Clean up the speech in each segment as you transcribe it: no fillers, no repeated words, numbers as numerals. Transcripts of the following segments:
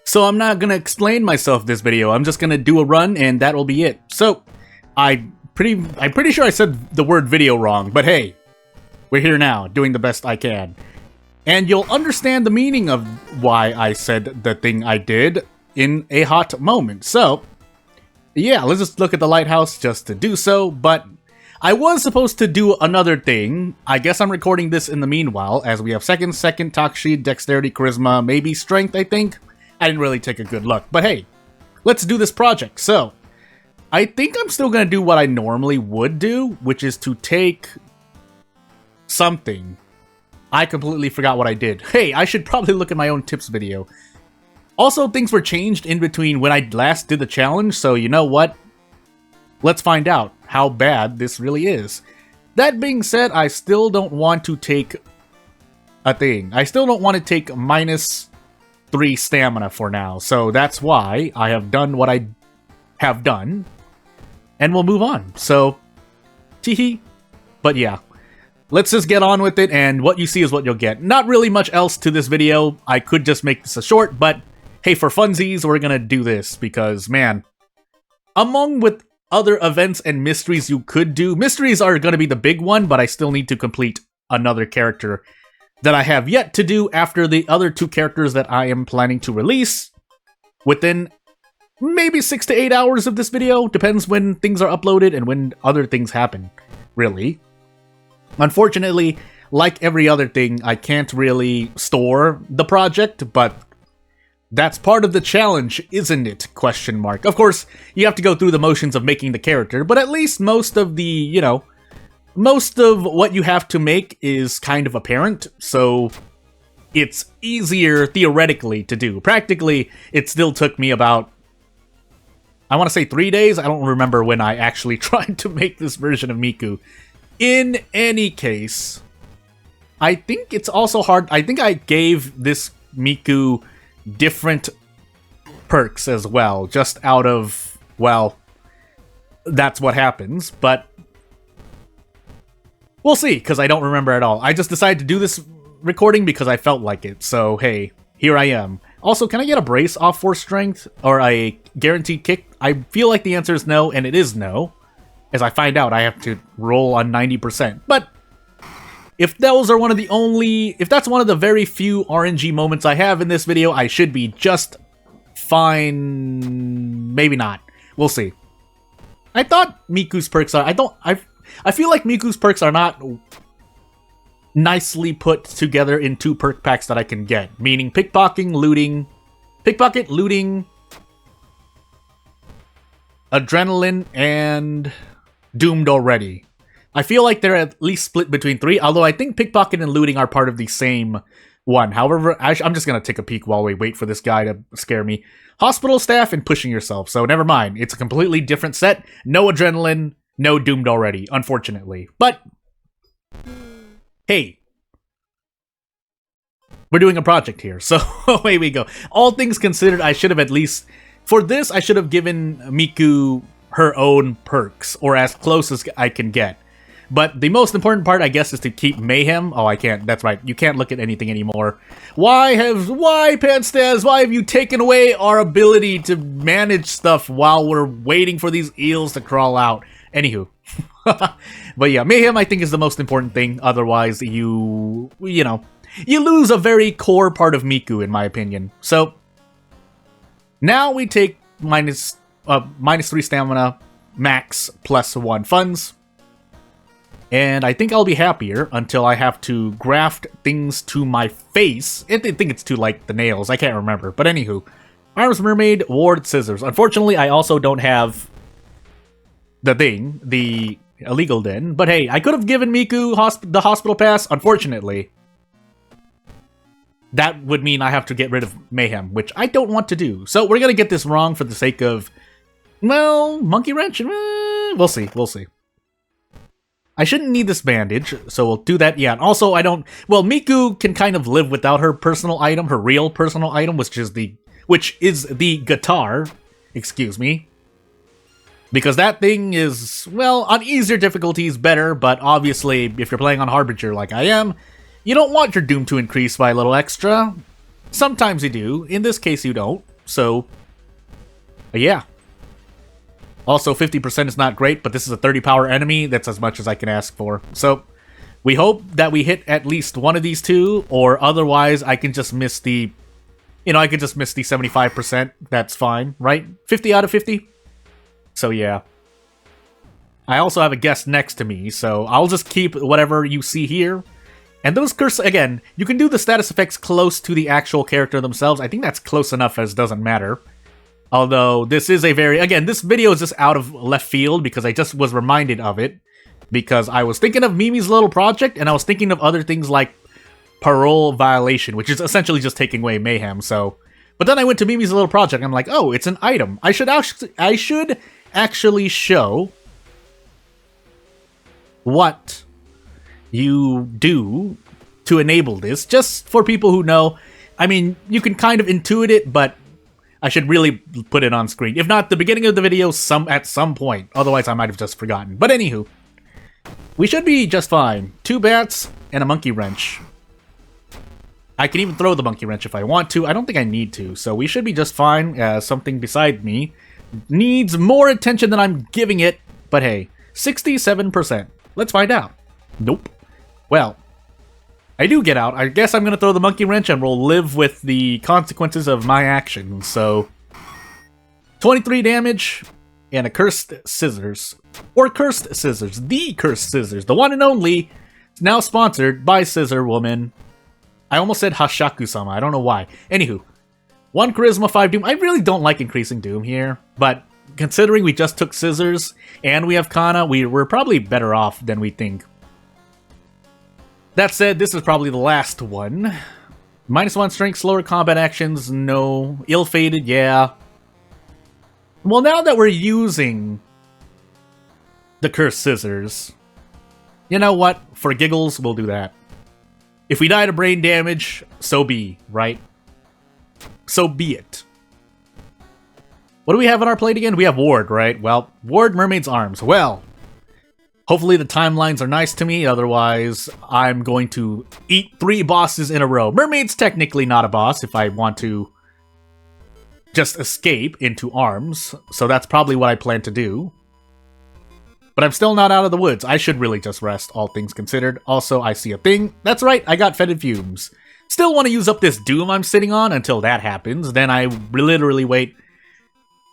So I'm not gonna explain myself this video. I'm just gonna do a run and that will be it. So I'm pretty sure I said the word video wrong, but hey, we're here now, doing the best I can. And you'll understand the meaning of why I said the thing I did in a hot moment. So, yeah, let's just look at the lighthouse just to do so, but I was supposed to do another thing. I guess I'm recording this in the meanwhile, as we have second, talk sheet, dexterity, charisma, maybe strength, I think. I didn't really take a good look, but hey, let's do this project. So, I think I'm still gonna do what I normally would do, which is to take something. I completely forgot what I did. Hey, I should probably look at my own tips video. Also, things were changed in between when I last did the challenge, so you know what? Let's find out how bad this really is. That being said, I still don't want to take a thing. I still don't want to take -3 stamina for now, so that's why I have done what I have done, and we'll move on. So, teehee. But yeah. Let's just get on with it, and what you see is what you'll get. Not really much else to this video. I could just make this a short, but hey, for funsies, we're gonna do this because, man, among with other events and mysteries you could do, mysteries are gonna be the big one, but I still need to complete another character that I have yet to do after the other 2 characters that I am planning to release within maybe 6 to 8 hours of this video. Depends when things are uploaded and when other things happen, really. Unfortunately, like every other thing, I can't really store the project, but that's part of the challenge, isn't it? Question mark. Of course, you have to go through the motions of making the character, but at least most of the, you know, most of what you have to make is kind of apparent, so it's easier theoretically to do. Practically, it still took me about, I want to say 3 days? I don't remember when I actually tried to make this version of Miku. In any case, I think it's also hard. I think I gave this Miku different perks as well, just out of, well, that's what happens, but we'll see, because I don't remember at all. I just decided to do this recording because I felt like it, so hey, here I am. Also, can I get a brace off for strength, or a guaranteed kick? I feel like the answer is no, and it is no. As I find out, I have to roll on 90%. But if those are one of the only, if that's one of the very few RNG moments I have in this video, I should be just fine. Maybe not. We'll see. I thought Miku's perks are, I feel like Miku's perks are not nicely put together in 2 perk packs that I can get. Meaning pickpocket, looting, adrenaline, and doomed already. I feel like they're at least split between 3, although I think pickpocket and looting are part of the same one. However, I'm just gonna take a peek while we wait for this guy to scare me. Hospital staff and pushing yourself, so never mind. It's a completely different set. No adrenaline, no doomed already, unfortunately. But, hey, we're doing a project here, so away we go. All things considered, I should have at least, for this, I should have given Miku her own perks, or as close as I can get. But the most important part, I guess, is to keep Mayhem. Oh, I can't. That's right. You can't look at anything anymore. Why, Panstaz, why have you taken away our ability to manage stuff while we're waiting for these eels to crawl out? Anywho. But yeah, Mayhem, I think, is the most important thing. Otherwise, you know, you lose a very core part of Miku, in my opinion. So, now we take -3 stamina, max, +1 funds. And I think I'll be happier until I have to graft things to my face. I think it's to, like, the nails. I can't remember. But anywho. Arms Mermaid, Ward, Scissors. Unfortunately, I also don't have the thing, the illegal den. But hey, I could have given Miku the hospital pass. Unfortunately, that would mean I have to get rid of Mayhem, which I don't want to do. So we're going to get this wrong for the sake of, well, Monkey Wrench. We'll see. We'll see. I shouldn't need this bandage, so we'll do that. Yeah, and also I don't... Well, Miku can kind of live without her personal item, her real personal item, which is the guitar. Excuse me. Because that thing is, well, on easier difficulties better, but obviously, if you're playing on Harbinger like I am, you don't want your Doom to increase by a little extra. Sometimes you do. In this case, you don't. so yeah. Also, 50% is not great, but this is a 30 power enemy. That's as much as I can ask for. So, we hope that we hit at least one of these two, or otherwise I can just miss the... You know, I could just miss the 75%. That's fine, right? 50 out of 50? So, yeah. I also have a guest next to me, so I'll just keep whatever you see here. And those curse... Again, you can do the status effects close to the actual character themselves. I think that's close enough as doesn't matter. Although, this is a very... Again, this video is just out of left field because I just was reminded of it. Because I was thinking of Mimi's little project, and I was thinking of other things like parole violation, which is essentially just taking away mayhem, so... But then I went to Mimi's little project, and I'm like, oh, it's an item. I should actually show what you do to enable this, just for people who know. I mean, you can kind of intuit it, but... I should really put it on screen. If not, the beginning of the video at some point. Otherwise, I might have just forgotten. But anywho, we should be just fine. 2 bats and a monkey wrench. I can even throw the monkey wrench if I want to. I don't think I need to, so we should be just fine. Something beside me needs more attention than I'm giving it. But hey, 67%. Let's find out. Nope. Well, I do get out. I guess I'm going to throw the monkey wrench and we'll live with the consequences of my actions. So, 23 damage and a cursed scissors. Or cursed scissors. The cursed scissors. The one and only. It's now sponsored by Scissor Woman. I almost said Hashaku-sama. I don't know why. Anywho, 1 charisma, 5 doom. I really don't like increasing doom here. But considering we just took scissors and we have Kana, we're probably better off than we think. That said, this is probably the last one. -1 strength, slower combat actions, no. Ill-fated, yeah. Well, now that we're using the cursed scissors, you know what? For giggles, we'll do that. If we die to brain damage, so be, right? So be it. What do we have on our plate again? We have Ward, right? Well, Ward, Mermaid's Arms. Well... Hopefully the timelines are nice to me, otherwise I'm going to eat 3 bosses in a row. Mermaid's technically not a boss if I want to just escape into arms, so that's probably what I plan to do. But I'm still not out of the woods. I should really just rest, all things considered. Also, I see a thing. That's right, I got fetid fumes. Still want to use up this doom I'm sitting on until that happens. Then I literally wait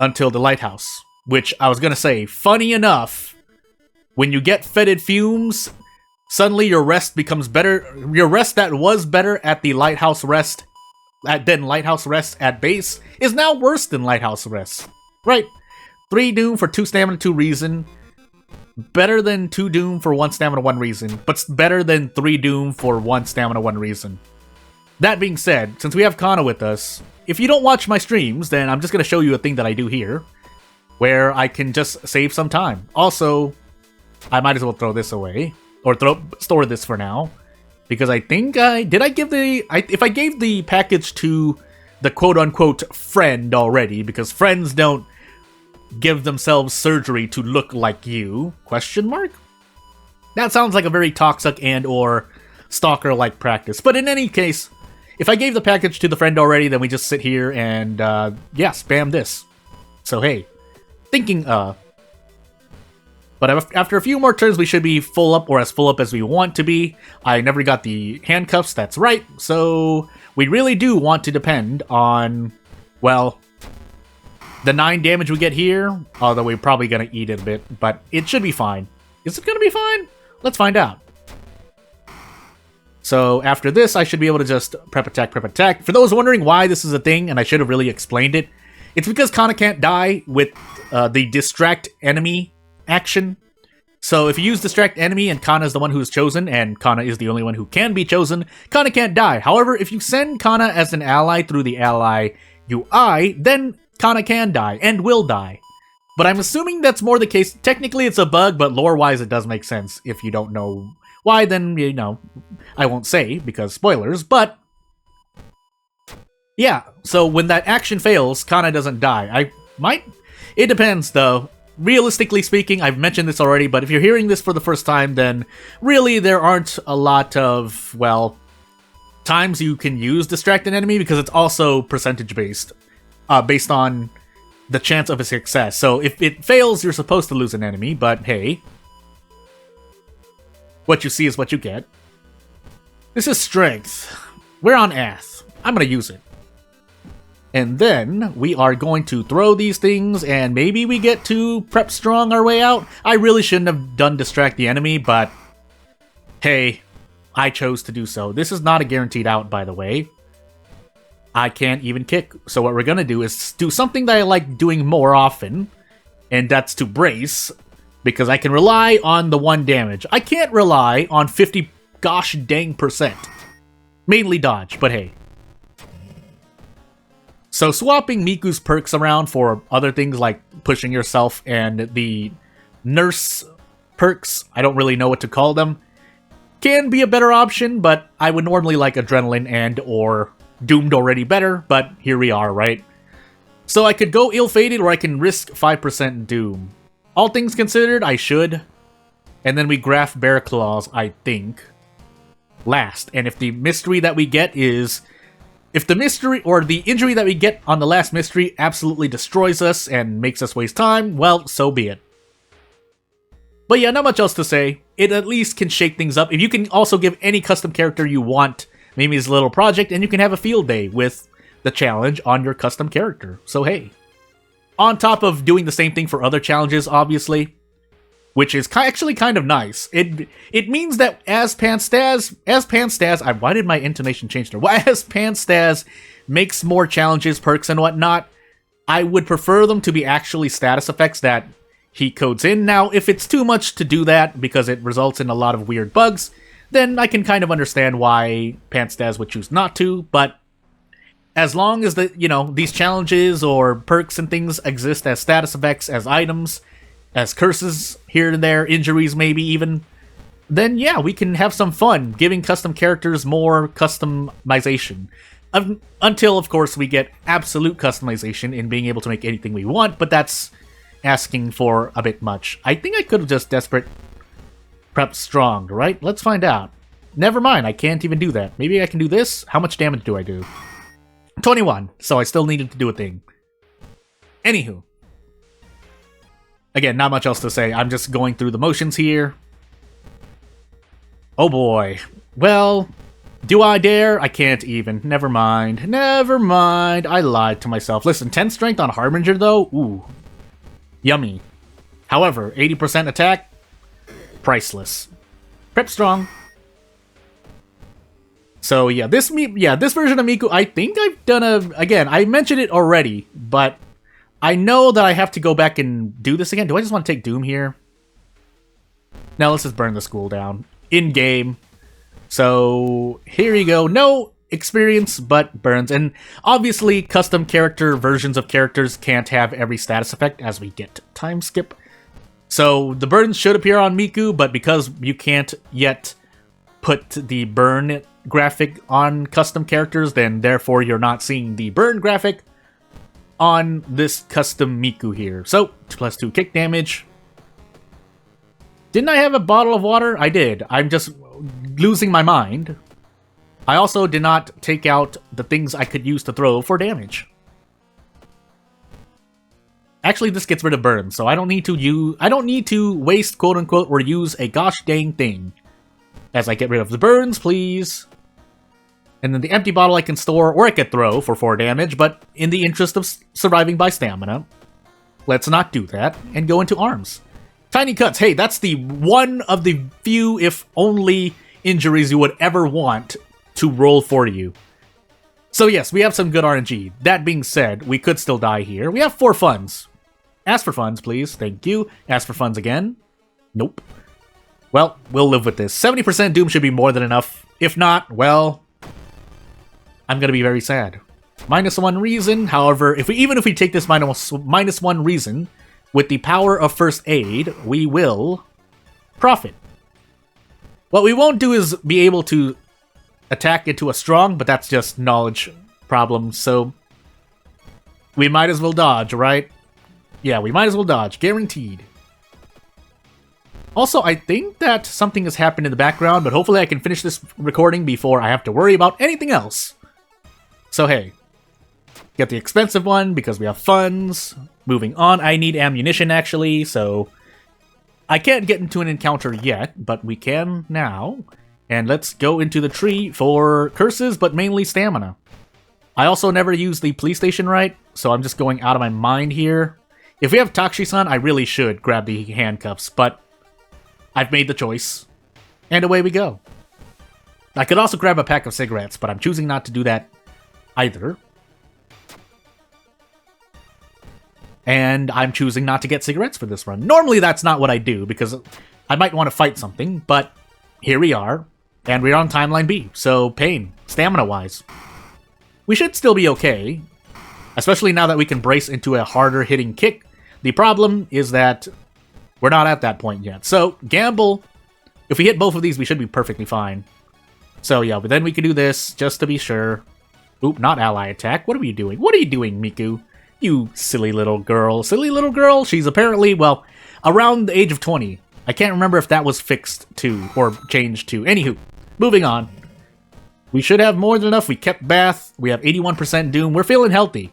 until the lighthouse. Which, I was going to say, funny enough... When you get fetid fumes, suddenly your rest becomes better. Your rest that was better at the lighthouse rest, than lighthouse rest at base, is now worse than lighthouse rest. Right? 3 doom for 2 stamina, 2 reason. Better than 2 doom for 1 stamina, 1 reason. But better than 3 doom for 1 stamina, 1 reason. That being said, since we have Kana with us, if you don't watch my streams, then I'm just going to show you a thing that I do here. Where I can just save some time. Also... I might as well throw this away. Or store this for now. Because I think did I give the... if I gave the package to the quote-unquote friend already, because friends don't give themselves surgery to look like you, question mark? That sounds like a very toxic and or stalker-like practice. But in any case, if I gave the package to the friend already, then we just sit here and, yeah, spam this. So hey, thinking, But after a few more turns, we should be full up, or as full up as we want to be. I never got the handcuffs, that's right. So, we really do want to depend on, well, the 9 damage we get here. Although we're probably going to eat it a bit, but it should be fine. Is it going to be fine? Let's find out. So, after this, I should be able to just prep attack, prep attack. For those wondering why this is a thing, and I should have really explained it, it's because Kana can't die with the distract enemy action. So if you use distract enemy and Kana is the one who is chosen, and Kana is the only one who can be chosen, Kana can't die. However, if you send Kana as an ally through the ally UI, then Kana can die, and will die. But I'm assuming that's more the case. Technically it's a bug, but lore-wise it does make sense. If you don't know why, then, you know, I won't say, because spoilers, but... yeah, so when that action fails, Kana doesn't die. I might... it depends, though. Realistically speaking, I've mentioned this already, but if you're hearing this for the first time, then really there aren't a lot of, well, times you can use Distract an Enemy, because it's also percentage-based. based on the chance of a success. So if it fails, you're supposed to lose an enemy, but hey, what you see is what you get. This is strength. We're on Ath. I'm gonna use it. And then we are going to throw these things, and maybe we get to prep strong our way out. I really shouldn't have done distract the enemy, but hey, I chose to do so. This is not a guaranteed out, by the way. I can't even kick. So what we're gonna do is do something that I like doing more often, and that's to brace, because I can rely on the 1 damage. I can't rely on 50 gosh dang %. Mainly dodge, but hey. So swapping Miku's perks around for other things like pushing yourself and the nurse perks, I don't really know what to call them, can be a better option, but I would normally like Adrenaline and or Doomed already better, but here we are, right? So I could go Ill-Fated or I can risk 5% Doom. All things considered, I should. And then we graph Bear Claws, I think, last. And if the mystery that we get is... If the mystery or the injury that we get on the last mystery absolutely destroys us and makes us waste time, well, so be it. But yeah, not much else to say. It at least can shake things up. If you can also give any custom character you want Mimi's little project, and you can have a field day with the challenge on your custom character. So hey. On top of doing the same thing for other challenges, obviously, which is actually kind of nice. It means that as Panstaz, why did my intonation change there? Well, as Panstaz makes more challenges, perks, and whatnot, I would prefer them to be actually status effects that he codes in. Now, if it's too much to do that because it results in a lot of weird bugs, then I can kind of understand why Panstaz would choose not to, but as long as these challenges or perks and things exist as status effects, as items, as curses here and there, injuries maybe even, then yeah, we can have some fun giving custom characters more customization. Until, of course, we get absolute customization in being able to make anything we want, but that's asking for a bit much. I think I could have just desperate prepped strong, right? Let's find out. Never mind, I can't even do that. Maybe I can do this? How much damage do I do? 21, so I still needed to do a thing. Anywho. Again, not much else to say. I'm just going through the motions here. Oh boy. Well, do I dare? I can't even. Never mind. Never mind. I lied to myself. Listen, 10 strength on Harbinger though? Ooh. Yummy. However, 80% attack? Priceless. Prep strong. So yeah, this version of Miku, I think I've done again, I mentioned it already, but I know that I have to go back and do this again. Do I just want to take Doom here? Now let's just burn the school down. In-game. So here you go. No experience, but burns. And obviously, custom character versions of characters can't have every status effect as we get time skip. So the burns should appear on Miku, but because you can't yet put the burn graphic on custom characters, then therefore you're not seeing the burn graphic on this custom Miku here. So, 2+2 kick damage. Didn't I have a bottle of water? I did. I'm just losing my mind. I also did not take out the things I could use to throw for damage. Actually, this gets rid of burn, so I don't need to waste, quote unquote, or use a gosh dang thing. As I get rid of the burns, please. And then the empty bottle I can store, or I could throw for 4 damage, but in the interest of surviving by stamina, let's not do that, and go into arms. Tiny cuts, hey, that's the one of the few, if only, injuries you would ever want to roll for you. So yes, we have some good RNG. That being said, we could still die here. We have 4 funds. Ask for funds, please. Thank you. Ask for funds again. Nope. Well, we'll live with this. 70% Doom should be more than enough. If not, well, I'm gonna be very sad. -1 reason, however, even if we take this -1 reason, with the power of first aid, we will profit. What we won't do is be able to attack into a strong, but that's just knowledge problems, so we might as well dodge, right? Yeah, we might as well dodge, guaranteed. Also, I think that something has happened in the background, but hopefully I can finish this recording before I have to worry about anything else. So hey, get the expensive one because we have funds. Moving on, I need ammunition actually, so I can't get into an encounter yet, but we can now. And let's go into the tree for curses, but mainly stamina. I also never used the police station right, so I'm just going out of my mind here. If we have Takshisan, I really should grab the handcuffs, but I've made the choice. And away we go. I could also grab a pack of cigarettes, but I'm choosing not to do that either. And I'm choosing not to get cigarettes for this run. Normally that's not what I do, because I might want to fight something, but here we are, and we're on timeline B, so pain, stamina-wise. We should still be okay, especially now that we can brace into a harder hitting kick. The problem is that we're not at that point yet. So, gamble. If we hit both of these, we should be perfectly fine. So yeah, but then we can do this, just to be sure. Oop, not ally attack. What are you doing? What are you doing, Miku? You silly little girl. Silly little girl? She's apparently, well, around the age of 20. I can't remember if that was fixed to, or changed to. Anywho, moving on. We should have more than enough. We kept Bath. We have 81% Doom. We're feeling healthy.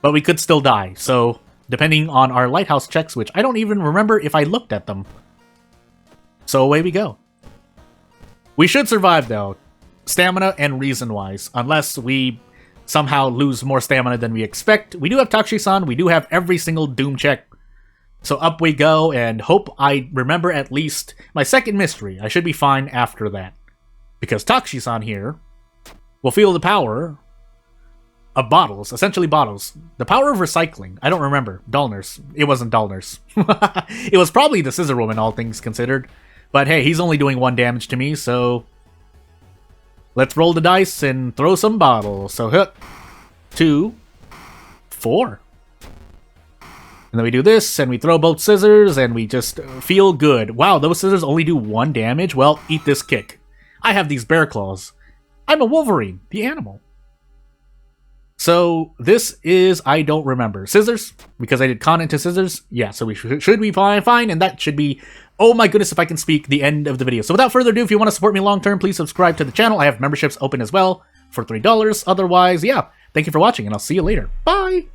But we could still die. So, depending on our lighthouse checks, which I don't even remember if I looked at them. So away we go. We should survive, though. Stamina and reason-wise. Unless we somehow lose more stamina than we expect. We do have Takshisan. We do have every single Doom check. So up we go, and hope I remember at least my second mystery. I should be fine after that. Because Takshisan here will feel the power of bottles, essentially bottles. The power of recycling. I don't remember. Dullness. It wasn't Dullness. It was probably the Scissor Woman, all things considered. But hey, he's only doing 1 damage to me, so let's roll the dice and throw some bottles. So hit 2, 4. And then we do this, and we throw both scissors, and we just feel good. Wow, those scissors only do 1 damage? Well, eat this kick. I have these bear claws. I'm a Wolverine, the animal. So, this is, I don't remember. Scissors? Because I did con into scissors? Yeah, so we should be fine, and that should be, oh my goodness, if I can speak, the end of the video. So without further ado, if you want to support me long term, please subscribe to the channel. I have memberships open as well for $3. Otherwise, yeah, thank you for watching, and I'll see you later. Bye!